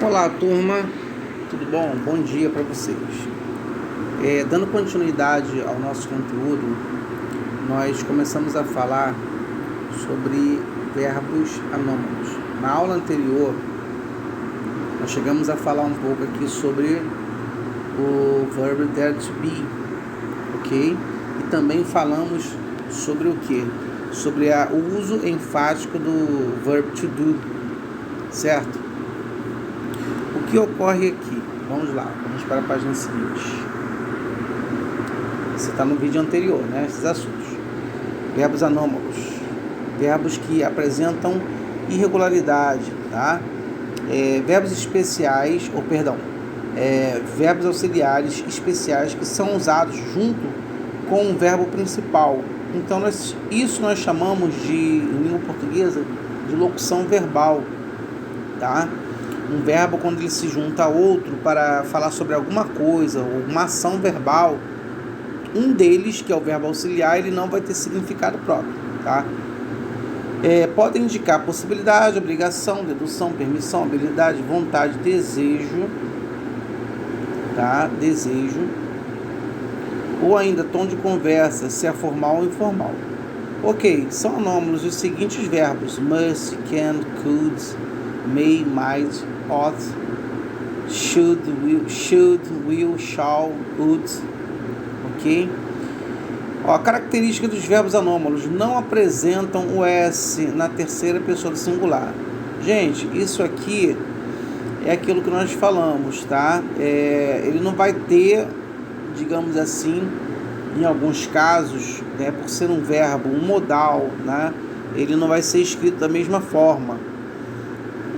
Olá, turma, tudo bom? Bom dia para vocês. Dando continuidade ao nosso conteúdo, nós começamos a falar sobre verbos anômalos. Na aula anterior, nós chegamos a falar um pouco aqui sobre o verbo dare to be, ok? E também falamos sobre o que? Sobre o uso enfático do verbo to do, certo? O que ocorre aqui? Vamos lá, vamos para a página seguinte. Você está no vídeo anterior, né? Esses assuntos. Verbos anômalos. Verbos que apresentam irregularidade, tá? Verbos especiais, verbos auxiliares especiais que são usados junto com o verbo principal. Então, isso nós chamamos em língua portuguesa, de locução verbal, tá? Um verbo, quando ele se junta a outro para falar sobre alguma coisa ou uma ação verbal, um deles, que é o verbo auxiliar, ele não vai ter significado próprio, tá? Pode indicar possibilidade, obrigação, dedução, permissão, habilidade, vontade, desejo, tá? Desejo. Ou ainda tom de conversa, se é formal ou informal. Ok, são anômalos os seguintes verbos: must, can, could, may, might, ought, should, will, shall, would, ok? A característica dos verbos anômalos: não apresentam o S na terceira pessoa do singular. Gente, isso aqui é aquilo que nós falamos, tá? Ele não vai ter, digamos assim, em alguns casos, né, por ser um verbo, um modal, né, ele não vai ser escrito da mesma forma.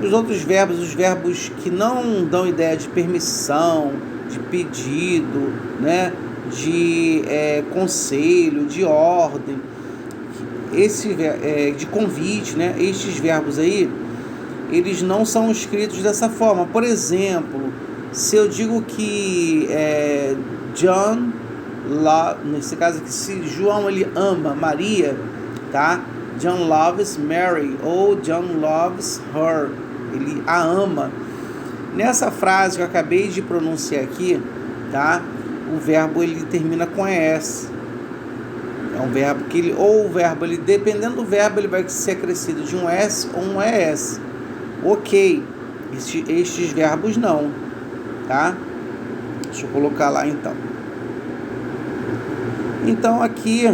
Os outros verbos, os verbos que não dão ideia de permissão, de pedido, né, de conselho, de ordem, de convite, né, estes verbos aí, eles não são escritos dessa forma. Por exemplo, se eu digo que John, nesse caso aqui, se João ele ama Maria, tá? John loves Mary, ou John loves her, ele a ama. Nessa frase que eu acabei de pronunciar aqui, tá? O verbo ele termina com ES. É um verbo que dependendo do verbo, ele vai ser acrescido de um S ou um ES. Ok, estes verbos não, tá? Deixa eu colocar lá então. Então aqui,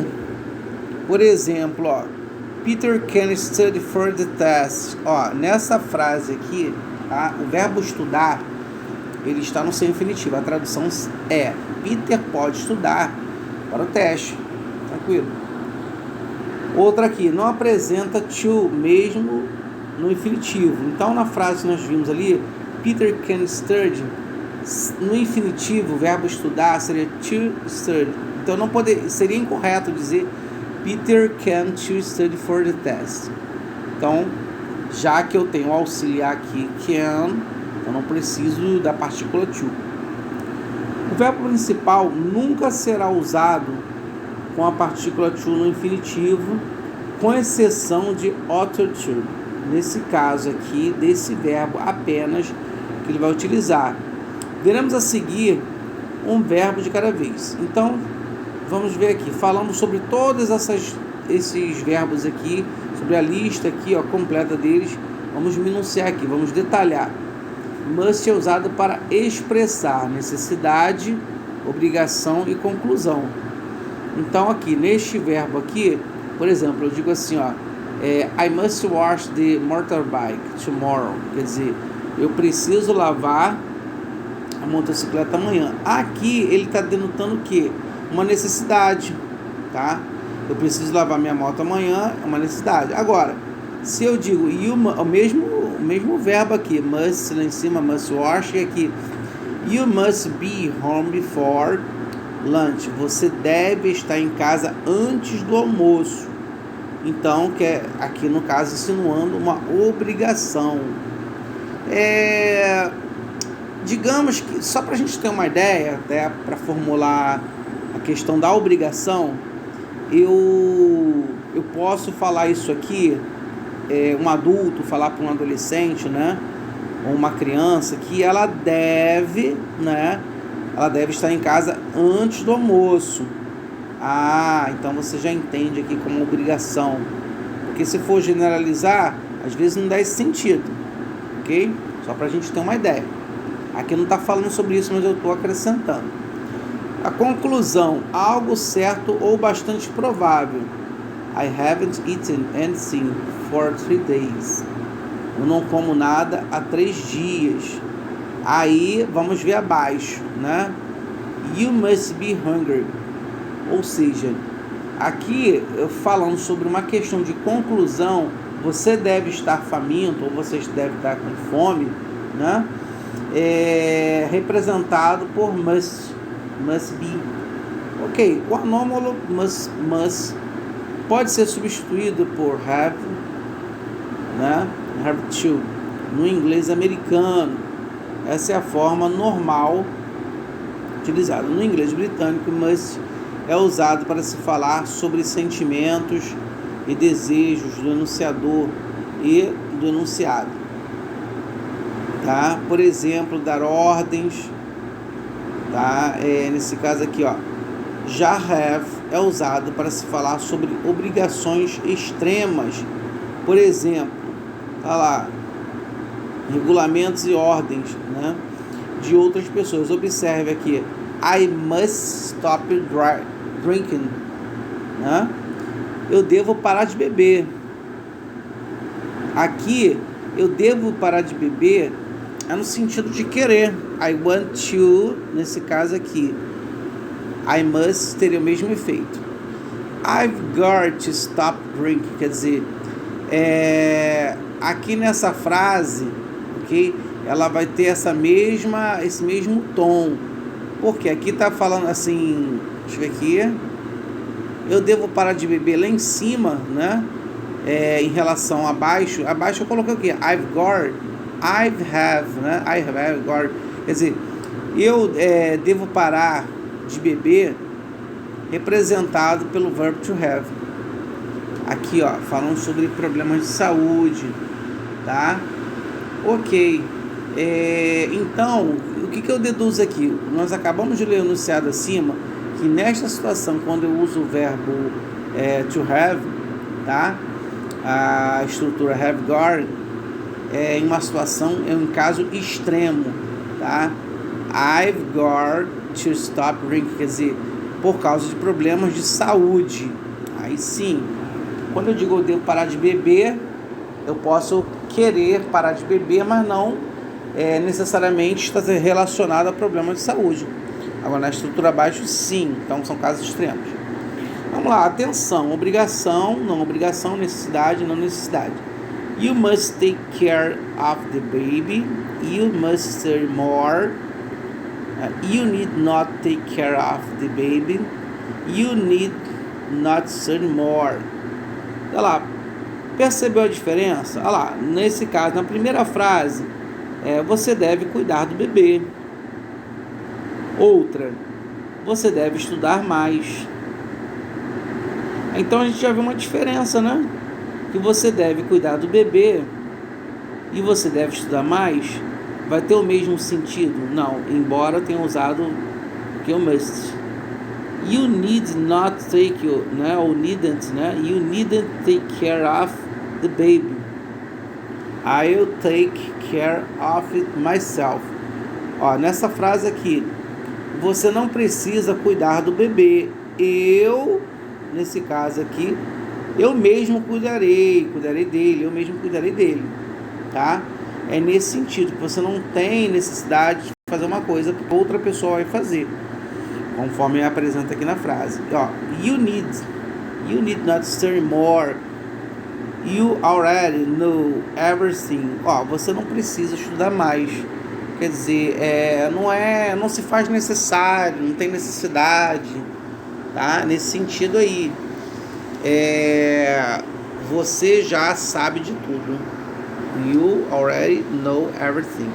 por exemplo, ó, Peter can study for the test. Ó, nessa frase aqui, tá? O verbo estudar, ele está no seu infinitivo. A tradução é: Peter pode estudar para o teste. Tranquilo. Outra aqui, não apresenta to, mesmo no infinitivo. Então, na frase que nós vimos ali, Peter can study, no infinitivo, o verbo estudar seria to study. Então, seria incorreto dizer Peter can to study for the test. Então, já que eu tenho o auxiliar aqui, can, eu não preciso da partícula to. O verbo principal nunca será usado com a partícula to no infinitivo, com exceção de ought to. Nesse caso aqui, desse verbo apenas que ele vai utilizar. Veremos a seguir um verbo de cada vez. Então, vamos ver aqui, falando sobre todos esses verbos aqui, sobre a lista aqui, ó, completa deles. Vamos minuciar aqui, vamos detalhar. Must é usado para expressar necessidade, obrigação e conclusão. Então aqui, neste verbo aqui, por exemplo, eu digo assim, ó, I must wash the motorbike tomorrow. Quer dizer, eu preciso lavar a motocicleta amanhã. Aqui ele está denotando o quê? Uma necessidade, tá? Eu preciso lavar minha moto amanhã, é uma necessidade. Agora, se eu digo o mesmo verbo aqui, must lá em cima, must wash, e aqui you must be home before lunch. Você deve estar em casa antes do almoço. Então, que é aqui no caso insinuando uma obrigação. Digamos que, só para a gente ter uma ideia, né, para formular a questão da obrigação, eu posso falar isso aqui, um adulto falar para um adolescente, né? ou uma criança, que ela deve, né? Ela deve estar em casa antes do almoço. Ah, então você já entende aqui como obrigação. Porque se for generalizar, às vezes não dá esse sentido, ok? Só para a gente ter uma ideia. Aqui não está falando sobre isso, mas eu estou acrescentando. A conclusão, algo certo ou bastante provável. I haven't eaten anything for 3 days. Eu não como nada há 3 dias. Aí, vamos ver abaixo, né? You must be hungry. Ou seja, aqui falando sobre uma questão de conclusão, você deve estar faminto ou você deve estar com fome, né? Representado por must be. Ok, o anômalo must pode ser substituído por have, né? Have to, no inglês americano. Essa é a forma normal utilizada. No inglês britânico, must é usado para se falar sobre sentimentos e desejos do enunciador e do enunciado. Tá? Por exemplo, dar ordens. Tá? Nesse caso aqui, ó, já have é usado para se falar sobre obrigações extremas. Por exemplo, tá lá, regulamentos e ordens, né, de outras pessoas. Observe aqui, I must stop drinking, né? Eu devo parar de beber. Aqui, eu devo parar de beber é no sentido de querer. I want to, nesse caso aqui, I must teria o mesmo efeito. I've got to stop drinking, quer dizer, aqui nessa frase, ok? Ela vai ter esse mesmo tom. Porque aqui tá falando assim, deixa eu ver aqui, eu devo parar de beber lá em cima, né? Em relação abaixo eu coloquei o quê? I've have, né? I've got, quer dizer, eu devo parar de beber, representado pelo verbo to have. Aqui, ó, falando sobre problemas de saúde, tá? Ok. Então, o que eu deduzo aqui? Nós acabamos de ler o enunciado acima, que nesta situação, quando eu uso o verbo to have, tá? A estrutura have got, em uma situação, em um caso extremo, tá? I've got to stop drinking, quer dizer, por causa de problemas de saúde. Aí sim, quando eu digo eu devo parar de beber, eu posso querer parar de beber, mas não necessariamente está relacionado a problemas de saúde. Agora, na estrutura abaixo, sim. Então, são casos extremos. Vamos lá, atenção. Obrigação, não obrigação, necessidade, não necessidade. You must take care of the baby. You must study more. You need not take care of the baby. You need not study more. Olha lá, percebeu a diferença? Olha lá, nesse caso, na primeira frase, você deve cuidar do bebê. Outra, você deve estudar mais. Então a gente já viu uma diferença, né? Que você deve cuidar do bebê e você deve estudar mais. Vai ter o mesmo sentido? Não, embora tenha usado que eu must. You need not take, né? Ou needn't, né? You needn't take care of the baby. I'll take care of it myself. Ó, nessa frase aqui, você não precisa cuidar do bebê. Eu, nesse caso aqui, eu mesmo cuidarei dele, eu mesmo cuidarei dele, tá? É nesse sentido, que você não tem necessidade de fazer uma coisa que outra pessoa vai fazer, conforme apresenta aqui na frase. Ó, you need not study more. You already know everything. Ó, você não precisa estudar mais. Quer dizer, não se faz necessário, não tem necessidade, tá? Nesse sentido aí, você já sabe de tudo. You already know everything.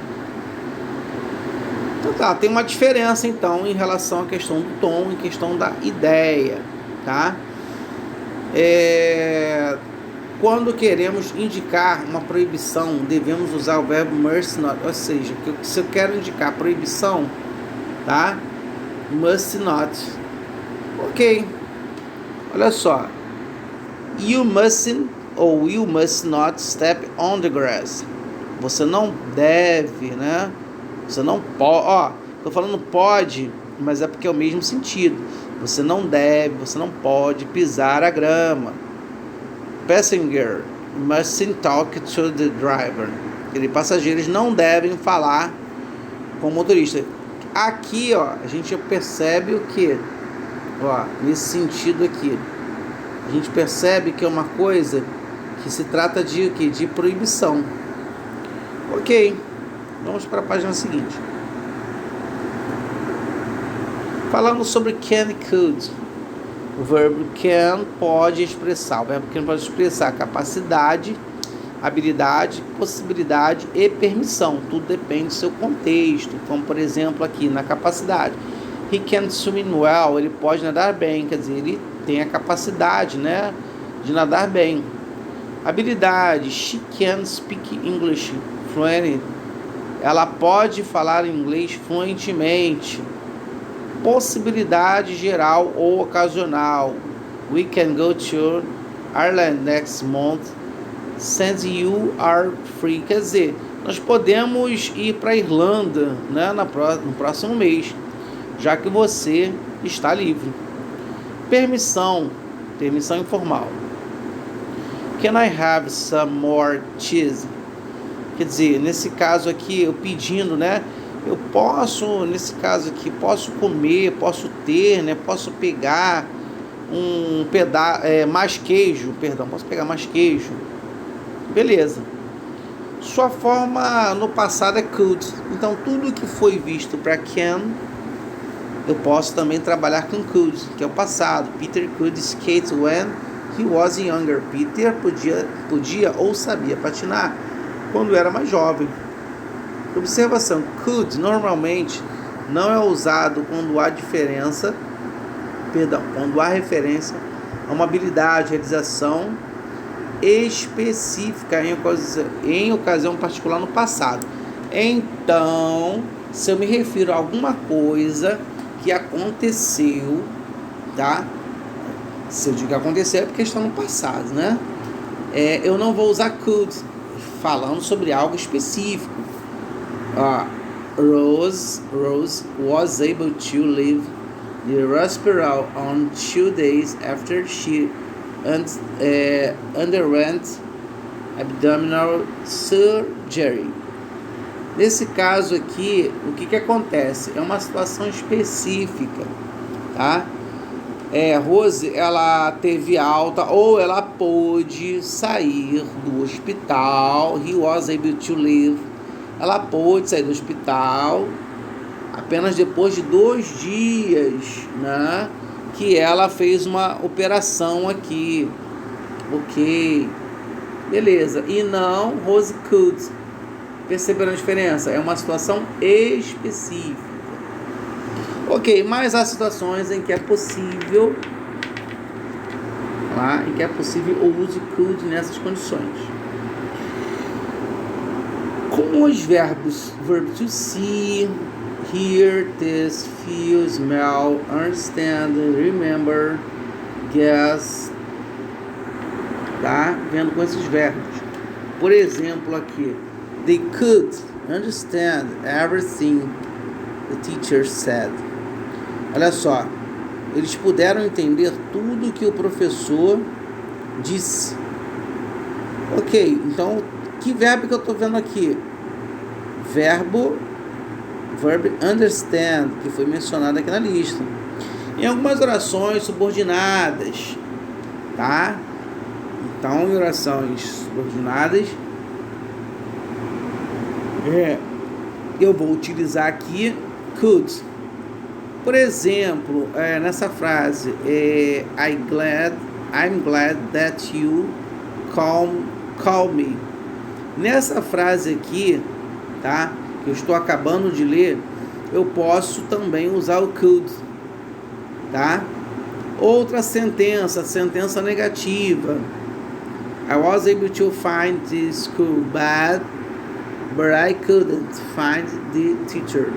Então tá, tem uma diferença então em relação à questão do tom, em questão da ideia, tá? quando queremos indicar uma proibição, devemos usar o verbo must not, ou seja, se eu quero indicar proibição, tá? Must not. Ok. Olha só. You mustn't ou you must not step on the grass. Você não deve, né? Você não pode. Ó, tô falando pode, mas é porque é o mesmo sentido. Você não deve, você não pode pisar a grama. Passenger mustn't talk to the driver. Passageiros não devem falar com o motorista. Aqui, ó, a gente percebe o que? Ó, nesse sentido aqui, a gente percebe que é uma coisa que se trata de o que? De proibição. Ok, vamos para a página seguinte. Falando sobre can e could. O verbo can pode expressar, o verbo can pode expressar capacidade, habilidade, possibilidade e permissão. Tudo depende do seu contexto. Como, por exemplo, aqui na capacidade. He can swim well, ele pode nadar bem, quer dizer, ele tem a capacidade, né, de nadar bem. Habilidade, she can speak English fluently, ela pode falar inglês fluentemente. Possibilidade geral ou ocasional, we can go to Ireland next month, since you are free, quer dizer, nós podemos ir para a Irlanda, né, no próximo mês, já que você está livre. Permissão informal. Can I have some more cheese? Quer dizer, nesse caso aqui, eu pedindo, né? Eu posso, nesse caso aqui, posso comer, posso ter, né? Posso pegar um pedaço, mais queijo, posso pegar mais queijo. Beleza. Sua forma no passado é could. Então, tudo que foi visto para can, eu posso também trabalhar com could, que é o passado. Peter could skate when he was younger. Peter podia ou sabia patinar quando era mais jovem. Observação: could normalmente não é usado quando há referência a uma habilidade, realização específica em ocasião particular no passado. Então, se eu me refiro a alguma coisa que aconteceu, tá? Se eu digo que aconteceu é porque está no passado, né? Eu não vou usar could falando sobre algo específico. Rose was able to leave the hospital on 2 days after she underwent abdominal surgery. Nesse caso aqui, o que acontece? É uma situação específica, tá? Rose, ela teve alta ou ela pôde sair do hospital. He was able to leave. Ela pôde sair do hospital apenas depois de 2 dias, né? Que ela fez uma operação aqui. Ok, beleza. E não Rose could. Perceberam a diferença? É uma situação específica. Ok, mas há situações em que é possível, o uso could nessas condições. Com os verbos verb to see, hear, taste, feel, smell, understand, remember, guess, tá? Vendo com esses verbos. Por exemplo, aqui, they could understand everything the teacher said. Olha só, eles puderam entender tudo que o professor disse. Ok, então, que verbo que eu estou vendo aqui? Verb understand, que foi mencionado aqui na lista. Em algumas orações subordinadas, tá? Então, em orações subordinadas, eu vou utilizar aqui could. Por exemplo, nessa frase, I'm glad that you call me. Nessa frase aqui, tá? Que eu estou acabando de ler, eu posso também usar o could, tá? Outra sentença negativa. I was able to find the school, but I couldn't find the teacher.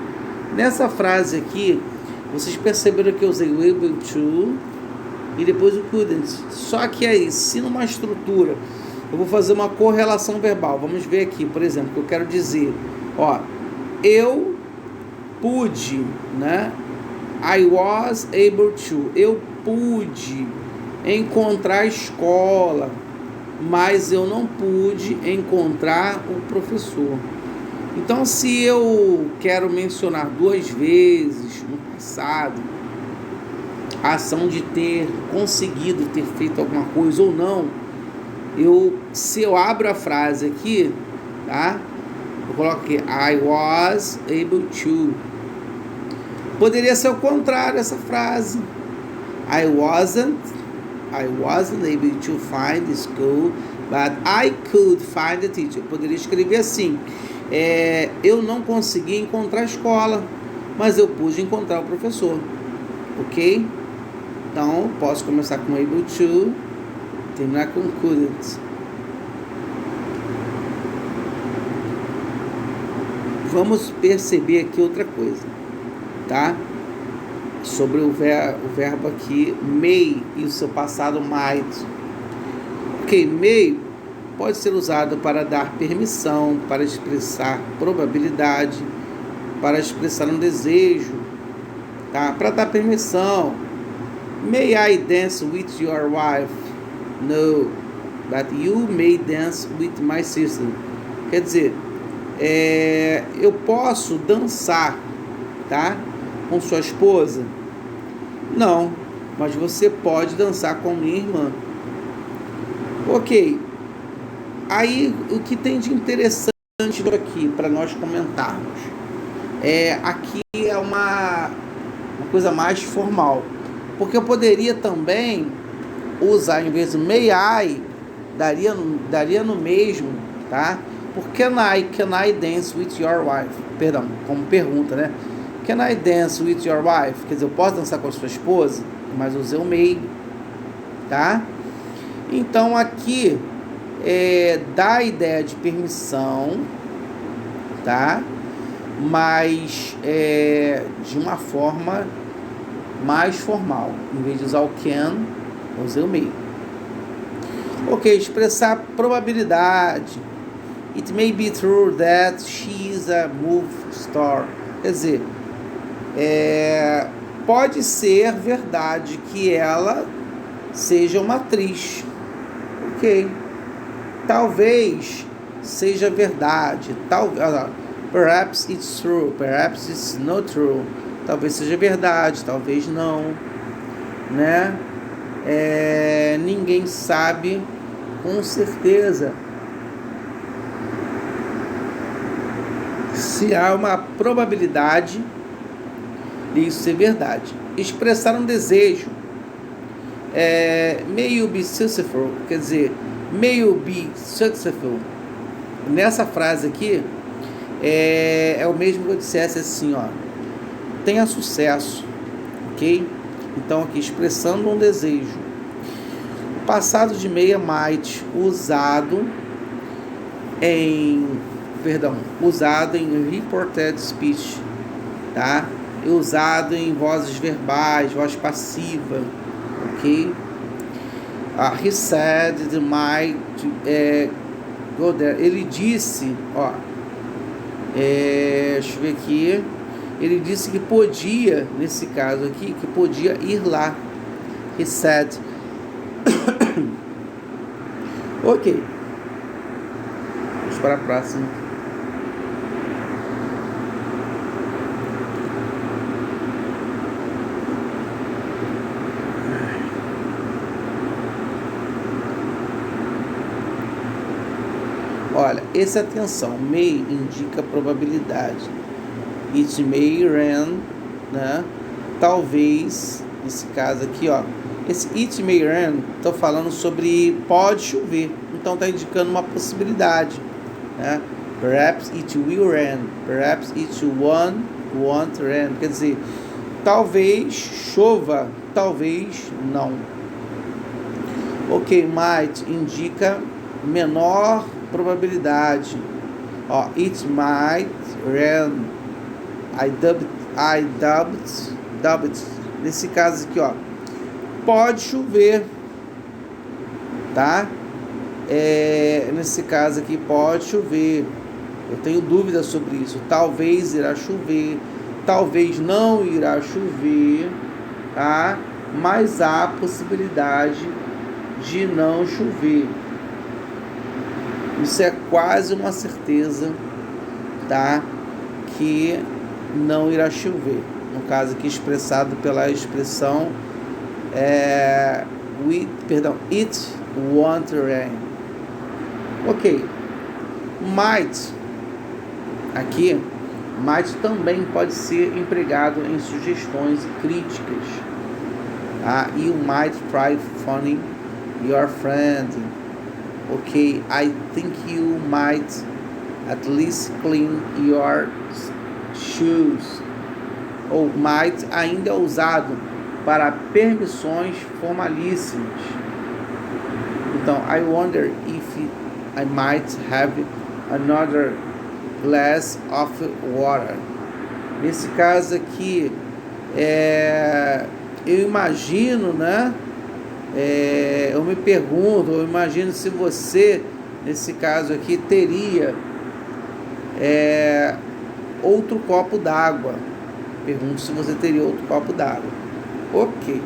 Nessa frase aqui, vocês perceberam que eu usei o able to e depois o couldn't. Só que aí, se numa estrutura, eu vou fazer uma correlação verbal. Vamos ver aqui, por exemplo, que eu quero dizer, ó, eu pude, né? I was able to. Eu pude encontrar a escola, mas eu não pude encontrar o professor. Então, se eu quero mencionar duas vezes no passado a ação de ter conseguido ter feito alguma coisa ou não, se eu abro a frase aqui, tá? Eu coloco aqui, I was able to. Poderia ser o contrário essa frase. I wasn't able to find the school, but I could find the teacher. Eu poderia escrever assim, eu não consegui encontrar a escola, mas eu pude encontrar o professor. Ok? Então, posso começar com able to, terminar com couldn't. Vamos perceber aqui outra coisa, tá? Sobre o verbo aqui, may, e o seu passado might. Ok, may pode ser usado para dar permissão, para expressar probabilidade, para expressar um desejo, tá? Para dar permissão. May I dance with your wife? No, but you may dance with my sister. Quer dizer, eu posso dançar, tá? Com sua esposa? Não, mas você pode dançar com minha irmã. Ok. Aí, o que tem de interessante aqui para nós comentarmos? Aqui é uma coisa mais formal. Porque eu poderia também usar, em vez de may I, daria no mesmo, tá? Por can I dance with your wife? Perdão, como pergunta, né? Can I dance with your wife? Quer dizer, eu posso dançar com a sua esposa? Mas usei o may, tá? Então aqui dá a ideia de permissão, tá? Mas de uma forma mais formal. Em vez de usar o can, eu usei o may. Ok, expressar probabilidade. It may be true that she is a movie star. Quer dizer, pode ser verdade que ela seja uma atriz. Ok. Talvez seja verdade. Perhaps it's true. Perhaps it's not true. Talvez seja verdade, talvez não, né? Ninguém sabe com certeza se há uma probabilidade de isso ser verdade. Expressar um desejo, may you be successful, quer dizer, may you be successful. Nessa frase aqui, é o mesmo que eu dissesse assim, ó, tenha sucesso, ok? Então aqui, expressando um desejo. O passado de may é might, usado em reported speech, tá? Usado em vozes verbais, voz passiva, ok? He said the might go there. Ele disse, ó, deixa eu ver aqui. Ele disse que podia, nesse caso aqui, que podia ir lá. He said. Ok. Vamos para a próxima. Olha, essa atenção, may indica probabilidade. It may rain, né? Talvez, nesse caso aqui, ó. Esse it may rain, estou falando sobre pode chover. Então está indicando uma possibilidade, né? Perhaps it will rain. Perhaps it won't rain. Quer dizer, talvez chova, talvez não. Ok, might indica menor probabilidade. Ó, it might rain. I doubt. Nesse caso aqui, ó, pode chover, tá? Nesse caso aqui, pode chover. Eu tenho dúvida sobre isso. Talvez irá chover, talvez não irá chover, tá? Mas há possibilidade de não chover. Isso é quase uma certeza, tá? Que não irá chover. No caso aqui expressado pela expressão it won't rain. Ok. Might. Aqui, might também pode ser empregado em sugestões e críticas. Tá? You might try phoning your friend. Ok. I think you might at least clean your shoes. Ou might ainda é usado para permissões formalíssimas. Então, I wonder if I might have another glass of water. Nesse caso aqui, eu imagino, né? Eu me pergunto, eu imagino se você, nesse caso aqui, teria outro copo d'água. Pergunto se você teria outro copo d'água. Ok.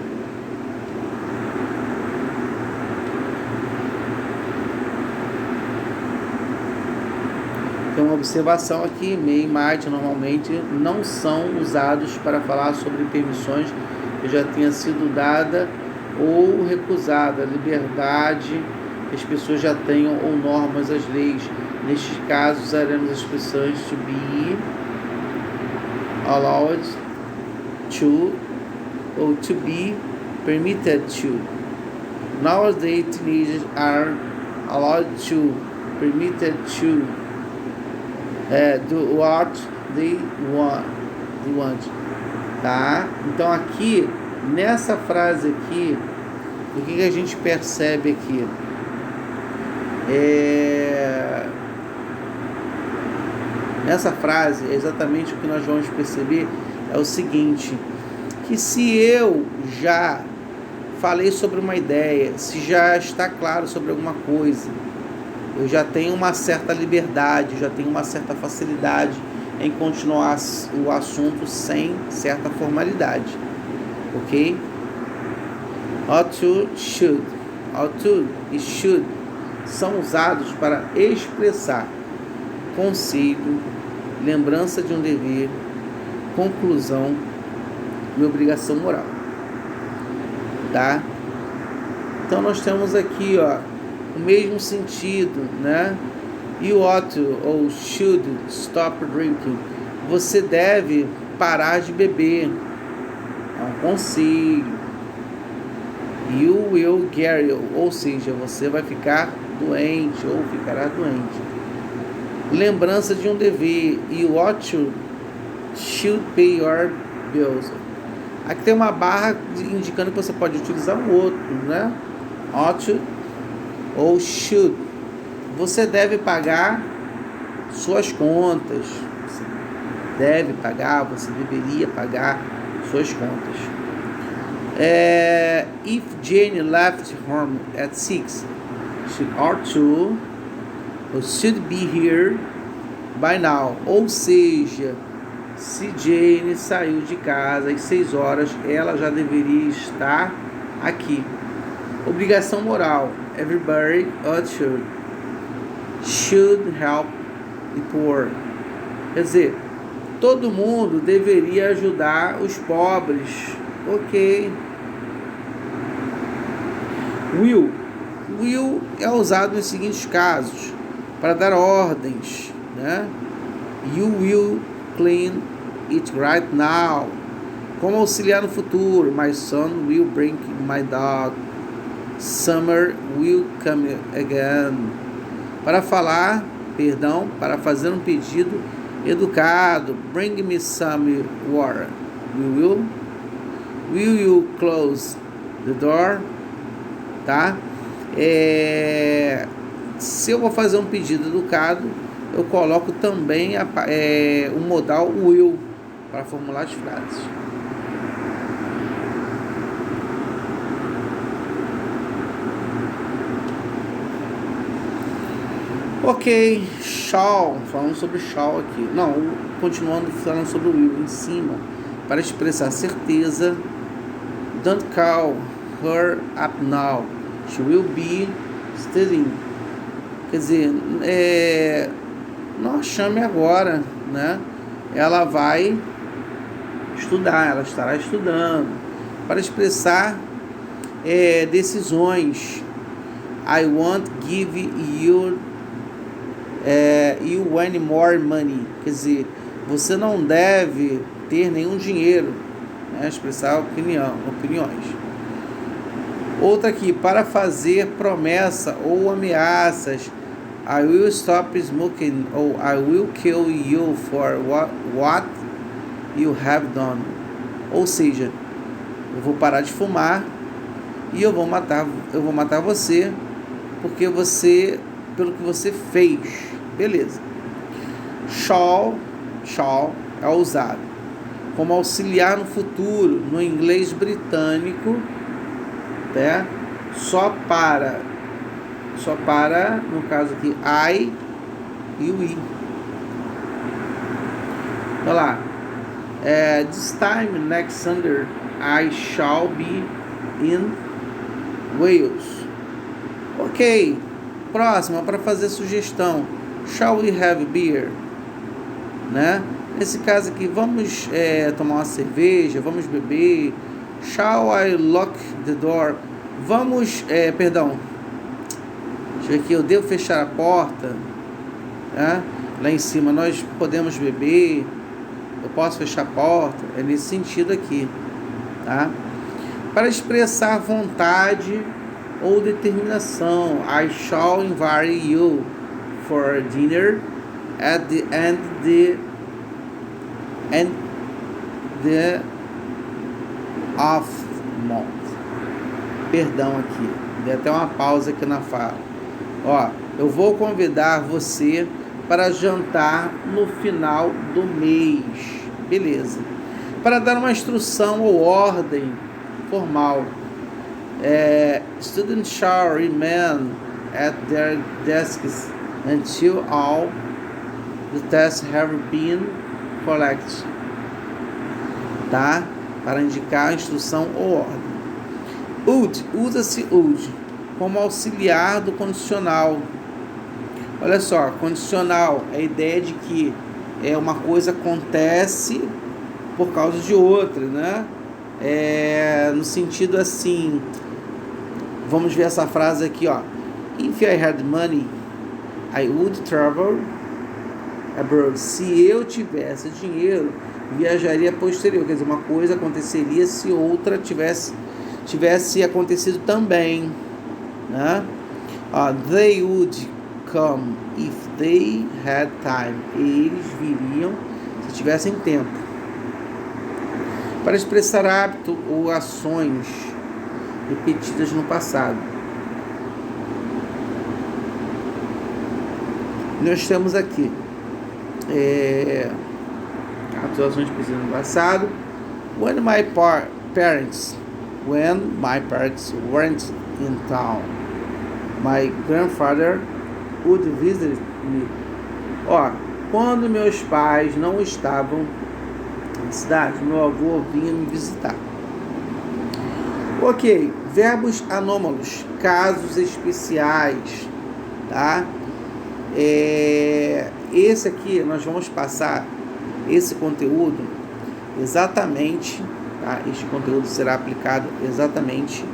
Tem uma observação aqui, may e might normalmente não são usados para falar sobre permissões que já tenha sido dada ou recusada, liberdade que as pessoas já tenham ou normas, as leis. Nestes casos usaremos as expressões to be allowed to ou to be permitted to. Nowadays teenagers are allowed to, permitted to do what they want. Tá? Então aqui, nessa frase aqui, o que a gente percebe aqui? Nessa frase, exatamente o que nós vamos perceber é o seguinte, que se eu já falei sobre uma ideia, se já está claro sobre alguma coisa, eu já tenho uma certa liberdade, já tenho uma certa facilidade em continuar o assunto sem certa formalidade, ok? Ought to, should. Ought to e should são usados para expressar conselho, lembrança de um dever, conclusão e obrigação moral, tá? Então nós temos aqui, ó, o mesmo sentido, né? You ought to ou should stop drinking. Você deve parar de beber. É um conselho. You will get ill, ou seja, você vai ficar doente ou ficará doente. Lembrança de um dever. You ought to should pay your bills. Aqui tem uma barra indicando que você pode utilizar um outro, né? Ought to ou should. Você deve pagar suas contas. Você deve pagar, você deveria pagar suas contas. If Jane left home at 6, she ought to or should be here by now. Ou seja, se Jane saiu de casa às 6 horas, ela já deveria estar aqui. Obrigação moral. Everybody ought to should help the poor. Quer dizer, todo mundo deveria ajudar os pobres. Ok. Will é usado nos seguintes casos: para dar ordens, né? You will clean it right now. Como auxiliar no futuro: My son will bring my dog. Summer will come again. Para falar, para fazer um pedido educado: Bring me some water. Will you close the door? Tá? se eu vou fazer um pedido educado, eu coloco também o modal will para formular as frases. Ok, shall, falando sobre shall aqui. Não, continuando falando sobre o will em cima, para expressar certeza. Don't call her up now. She will be studying. Quer dizer, não a chame agora, né? Ela vai estudar, ela estará estudando. Para expressar decisões. I won't give you any more money. Quer dizer, você não deve ter nenhum dinheiro, né? Expressar opiniões. Outra aqui, para fazer promessa ou ameaças. I will stop smoking ou I will kill you for what you have done. Ou seja, eu vou parar de fumar e eu vou matar você pelo que você fez. Beleza. Shall é usado como auxiliar no futuro, no inglês britânico, né? Só para, no caso aqui, I e o I. Olha lá. This time next Sunday I shall be in Wales. Ok. Próxima, para fazer sugestão. Shall we have beer? Né? Nesse caso aqui, vamos tomar uma cerveja, vamos beber. Shall I lock the door? Vamos, perdão. Deixa eu ver aqui, eu devo fechar a porta. Né? Lá em cima, nós podemos beber. Eu posso fechar a porta. É nesse sentido aqui. Tá? Para expressar vontade ou determinação. I shall invite you for dinner at the end of the month. Perdão aqui, dei até uma pausa aqui na fala. Ó, eu vou convidar você para jantar no final do mês. Beleza. Para dar uma instrução ou ordem formal. Students shall remain at their desks until all the tests have been collected. Tá? Para indicar a instrução ou ordem. Would, usa-se would como auxiliar do condicional. Olha só, condicional é a ideia de que uma coisa acontece por causa de outra, né? No sentido assim, vamos ver essa frase aqui, ó. If I had money, I would travel abroad. Se eu tivesse dinheiro, viajaria posterior. Quer dizer, uma coisa aconteceria se outra tivesse acontecido também, né? They would come if they had time. Eles viriam se tivessem tempo. Para expressar hábito ou ações repetidas no passado. Nós temos aqui ações repetidas no passado. When my parents weren't in town, my grandfather would visit me. Quando meus pais não estavam na cidade, meu avô vinha me visitar. Ok, verbos anômalos, casos especiais, tá? Esse aqui, nós vamos passar esse conteúdo exatamente, tá? Este conteúdo será aplicado exatamente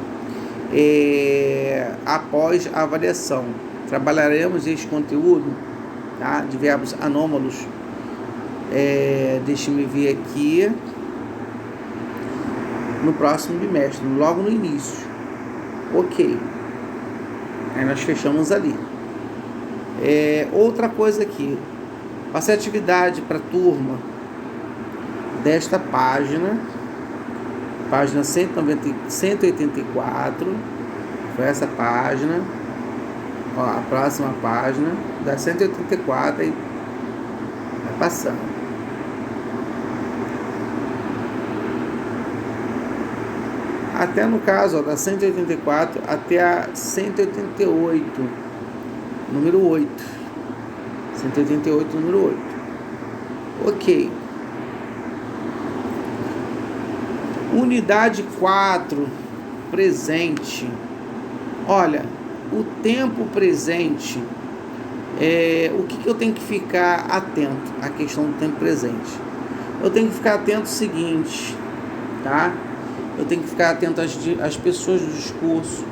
após a avaliação. Trabalharemos este conteúdo, tá? De verbos anômalos. Deixe-me ver aqui no próximo bimestre, logo no início. Ok. Aí nós fechamos ali. Outra coisa aqui. Passei atividade para a turma desta página 184. Foi essa página. Ó, a próxima página, da 184, aí vai passando. Até no caso, ó, da 184 até a 188, número 8. 188, número 8. Ok. Unidade 4, presente. Olha, o tempo presente, o que eu tenho que ficar atento? A questão do tempo presente. Eu tenho que ficar atento ao seguinte, tá? Eu tenho que ficar atento às pessoas do discurso.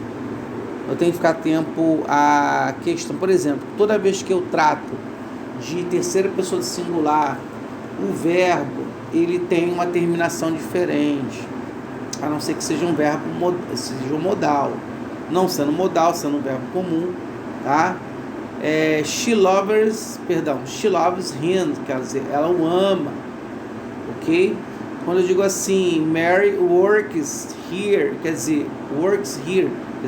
Eu tenho que ficar atento à questão, por exemplo, toda vez que eu trato de terceira pessoa do singular, o verbo, ele tem uma terminação diferente, a não ser que seja um verbo seja um modal. Não sendo modal, sendo um verbo comum, tá? She loves him, quer dizer, ela o ama, ok? Quando eu digo assim, Mary works here, quer dizer,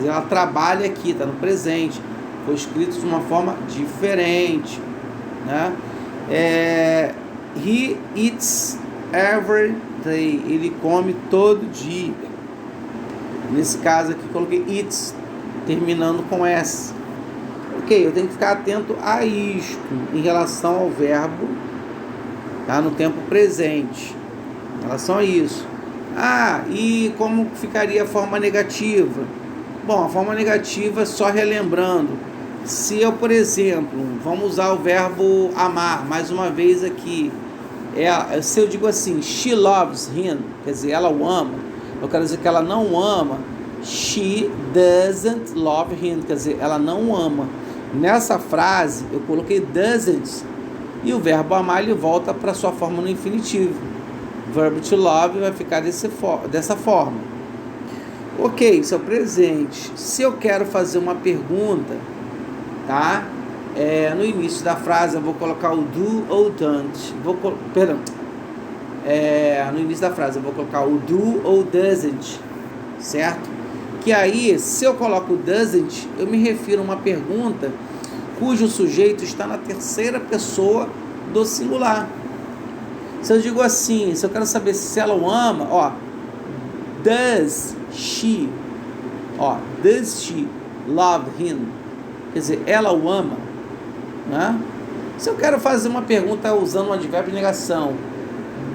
ela trabalha aqui, está no presente, foi escrito de uma forma diferente, né? He eats every day, ele come todo dia. Nesse caso aqui coloquei eats, terminando com S. Ok, eu tenho que ficar atento a isto em relação ao verbo, tá? No tempo presente, em relação a isso. E como ficaria a forma negativa? Bom, a forma negativa, só relembrando, se eu, por exemplo, vamos usar o verbo amar, mais uma vez aqui, se eu digo assim, she loves him, quer dizer, ela o ama, eu quero dizer que ela não o ama, she doesn't love him, quer dizer, ela não o ama. Nessa frase, eu coloquei doesn't, e o verbo amar, ele volta para sua forma no infinitivo. O verbo to love vai ficar dessa forma. Ok, isso é o presente. Se eu quero fazer uma pergunta, tá? No início da frase eu vou colocar o do ou don't. No início da frase eu vou colocar o do ou doesn't, certo? Que aí, se eu coloco o doesn't, eu me refiro a uma pergunta cujo sujeito está na terceira pessoa do singular. Se eu digo assim, se eu quero saber se ela o ama, does she love him? Quer dizer, ela o ama, né? Se eu quero fazer uma pergunta usando um advérbio de negação,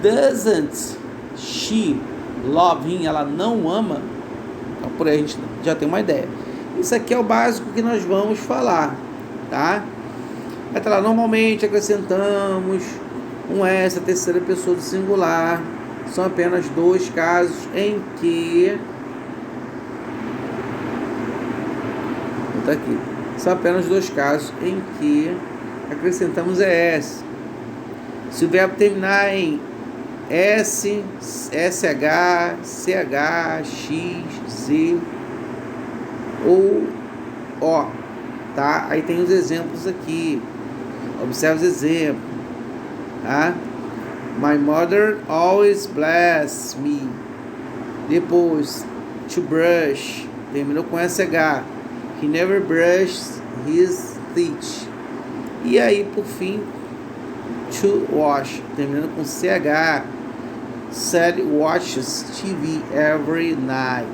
doesn't she love him? Ela não o ama? Então, por aí a gente já tem uma ideia. Isso aqui é o básico que nós vamos falar, tá? Normalmente acrescentamos um S, a terceira pessoa do singular. São apenas dois casos em que... São apenas dois casos em que acrescentamos ES. Se o verbo terminar em S, SH, CH, X, Z ou O, tá? Aí tem os exemplos aqui. Observe os exemplos, tá? My mother always bless me. Depois, to brush, terminou com SH. He never brushes his teeth. E aí, por fim, to wash, terminando com CH. Sally watches TV every night.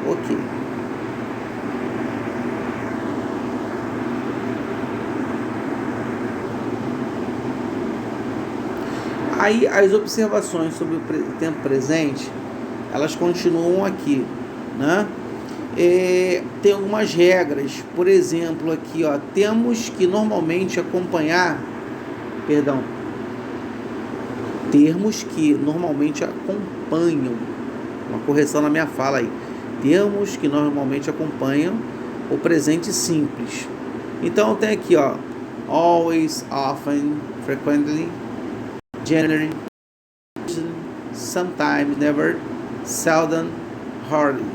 Ok. Aí as observações sobre o tempo presente, elas continuam aqui, né? Tem algumas regras, por exemplo, aqui, temos que normalmente acompanhar, termos que normalmente acompanham, uma correção na minha fala aí, termos que normalmente acompanham o presente simples. Então tem aqui, always, often, frequently, generally, sometimes, never, seldom, hardly,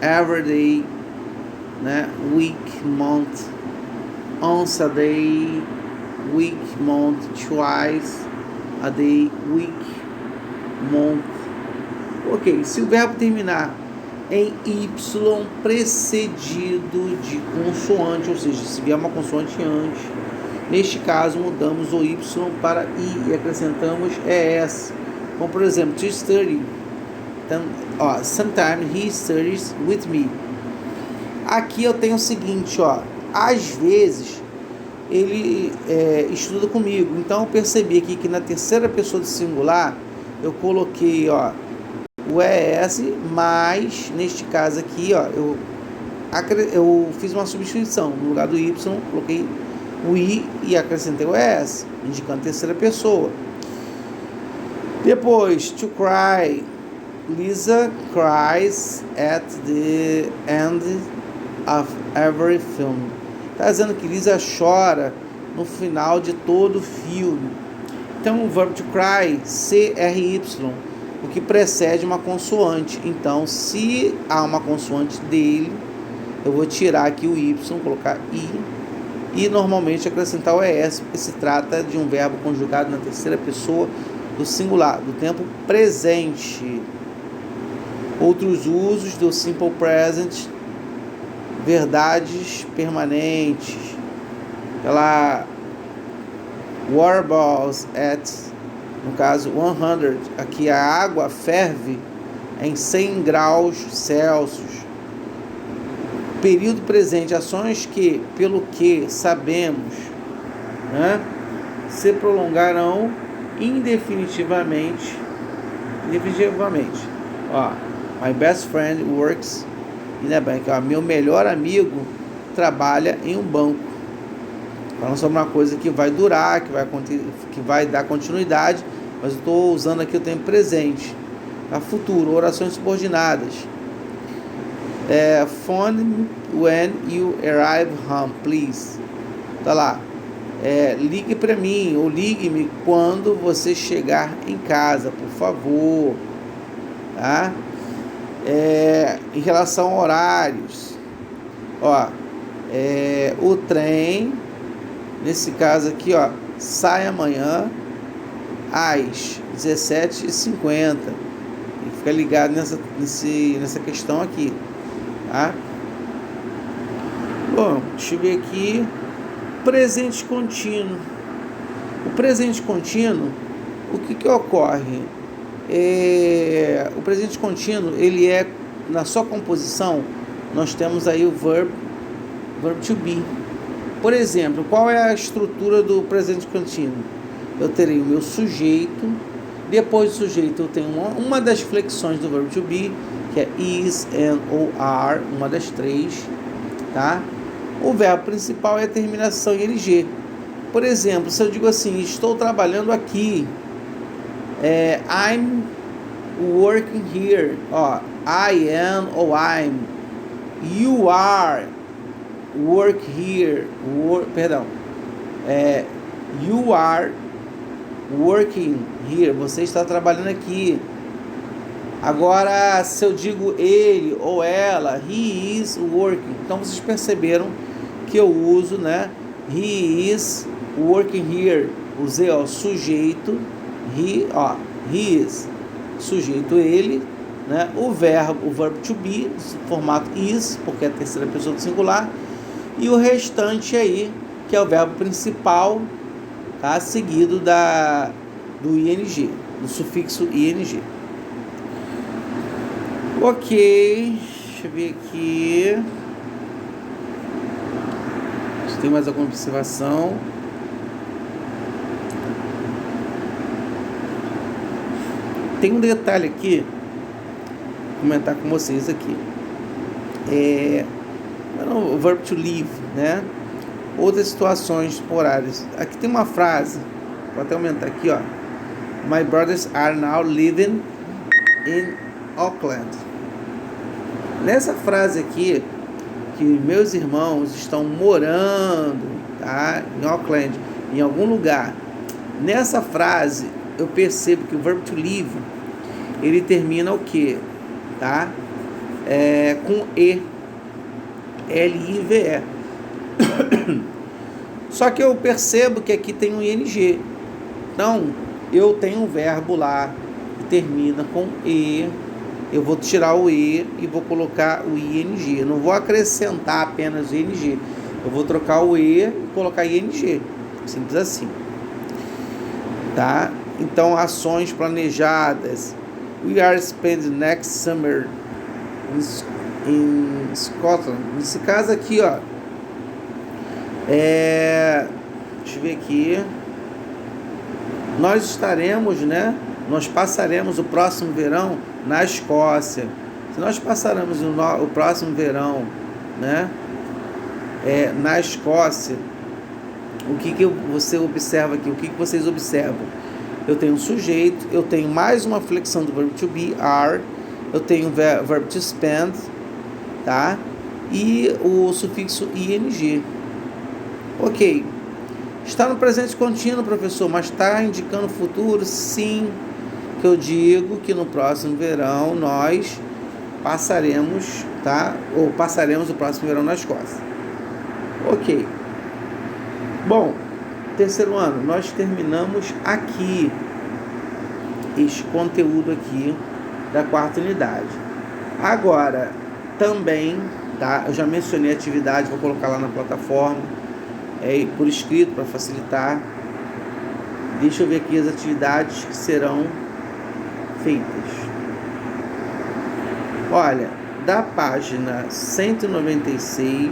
every day, né? Week, month, once a day, week, month, twice a day, week, month. Ok, se o verbo terminar em Y precedido de consoante, ou seja, se vier uma consoante antes. Neste caso, mudamos o Y para I e acrescentamos ES. Como, por exemplo, to study. Então, sometimes he studies with me. Aqui eu tenho o seguinte, às vezes ele estuda comigo. Então eu percebi aqui que na terceira pessoa do singular eu coloquei o ES, mas neste caso aqui eu fiz uma substituição. No lugar do Y coloquei o I e acrescentei o ES, indicando terceira pessoa. Depois, to cry. Lisa cries at the end of every film. Está dizendo que Lisa chora no final de todo filme. Então o verbo to cry, CRY, o que precede uma consoante. Então, se há uma consoante dele, eu vou tirar aqui o Y, colocar I e normalmente acrescentar o ES, porque se trata de um verbo conjugado na terceira pessoa do singular, do tempo presente. Outros usos do simple present: verdades permanentes. Water boils at, no caso, 100. Aqui a água ferve em 100 graus Celsius. Período presente: ações que, pelo que sabemos, se prolongarão indefinitivamente. My best friend works in a bank. Meu melhor amigo trabalha em um banco. Falando sobre uma coisa que vai durar, que vai dar continuidade, mas eu estou usando aqui o tempo presente. Futuro, orações subordinadas. Phone me when you arrive home, please. Tá lá. Ligue para mim, ou ligue-me quando você chegar em casa, por favor. Tá? Em relação a horários, o trem, nesse caso aqui, sai amanhã às 17h50. E fica ligado nessa questão aqui, tá? Bom, deixa eu ver aqui. Presente contínuo. O presente contínuo, o que ocorre? O presente contínuo, ele na sua composição, nós temos aí o verb to be. Por exemplo, qual é a estrutura do presente contínuo? Eu terei o meu sujeito, depois do sujeito eu tenho uma das flexões do verb to be, que é is, and ou are, uma das três, tá? O verbo principal é a terminação em LG. Por exemplo, se eu digo assim, estou trabalhando aqui, I'm working here. I am ou I'm. You are work here. You are working here. Você está trabalhando aqui. Agora, se eu digo ele ou ela, he is working. Então vocês perceberam que eu uso, he is working here. Usei sujeito. He is, sujeito ele, o verbo to be, formato is, porque é a terceira pessoa do singular, e o restante aí, que é o verbo principal, tá? Seguido do ing, do sufixo ing. Ok, deixa eu ver aqui se tem mais alguma observação. Tem um detalhe aqui, vou comentar com vocês aqui. O verbo to live, Outras situações temporárias. Aqui tem uma frase, vou até aumentar aqui, My brothers are now living in Auckland. Nessa frase aqui, que meus irmãos estão morando, em Auckland, em algum lugar. Nessa frase, eu percebo que o verbo to live, ele termina o quê? Com E. L-I-V-E. Só que eu percebo que aqui tem um ing. Então, eu tenho um verbo lá que termina com E, eu vou tirar o E e vou colocar o ING. Eu não vou acrescentar apenas o ING. Eu vou trocar o E e colocar ING. Simples assim. Tá? Então, ações planejadas. We are spending next summer in Scotland. Nesse caso aqui, ó. Deixa eu ver aqui. Nós estaremos, né? Nós passaremos o próximo verão na Escócia. Se nós passaremos o próximo verão, né? Na Escócia, o que você observa aqui? O que vocês observam? Eu tenho um sujeito, eu tenho mais uma flexão do verbo to be, are, eu tenho o verbo to spend, tá? E o sufixo ing. Ok. Está no presente contínuo, professor, mas está indicando o futuro? Sim, que eu digo que no próximo verão nós passaremos, tá? Ou passaremos o próximo verão na Escócia. Ok. Bom, terceiro ano, nós terminamos aqui este conteúdo aqui da quarta unidade. Agora, também, tá? Eu já mencionei a atividade, vou colocar lá na plataforma, por escrito para facilitar. Deixa eu ver aqui as atividades que serão feitas. Olha, da página 196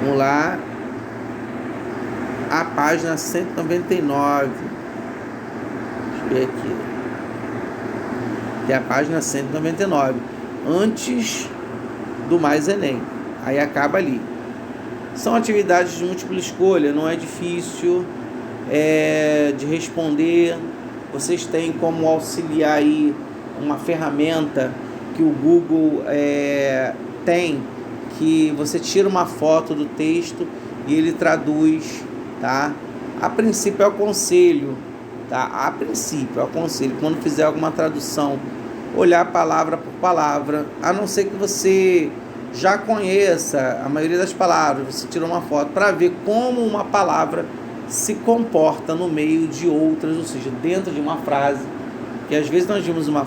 vamos lá, a página 199. Deixa eu ver aqui. Que é a página 199. Antes do Mais Enem. Aí acaba ali. São atividades de múltipla escolha, não é difícil de responder. Vocês têm como auxiliar aí uma ferramenta que o Google tem, que você tira uma foto do texto e ele traduz, tá? A princípio eu aconselho, tá? A princípio eu aconselho, quando fizer alguma tradução, olhar palavra por palavra, a não ser que você já conheça a maioria das palavras, você tira uma foto para ver como uma palavra se comporta no meio de outras, ou seja, dentro de uma frase. Que às vezes nós vimos uma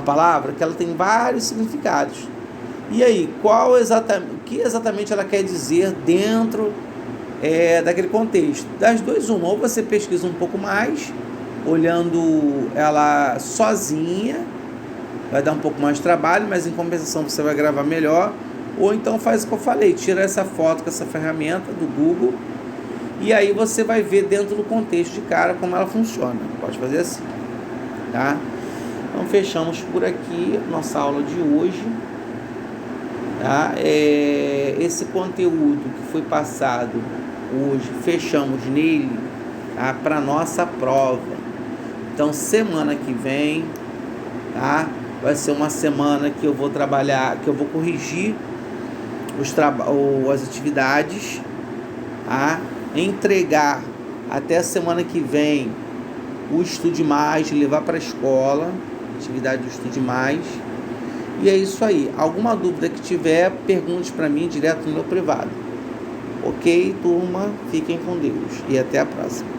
palavra que ela tem vários significados. E aí, o que exatamente ela quer dizer dentro daquele contexto? Das duas, uma, ou você pesquisa um pouco mais, olhando ela sozinha, vai dar um pouco mais de trabalho, mas em compensação você vai gravar melhor, ou então faz o que eu falei, tira essa foto com essa ferramenta do Google, e aí você vai ver dentro do contexto de cara como ela funciona. Pode fazer assim, tá? Então fechamos por aqui nossa aula de hoje, tá? Esse conteúdo que foi passado hoje, fechamos nele, tá? Para nossa prova. Então semana que vem, tá? Vai ser uma semana que eu vou trabalhar, que eu vou corrigir as atividades, tá? Entregar até a semana que vem o Estude Mais, levar para a escola, atividade do Estude Mais. E é isso aí. Alguma dúvida que tiver, pergunte para mim direto no meu privado. Ok, turma? Fiquem com Deus e até a próxima.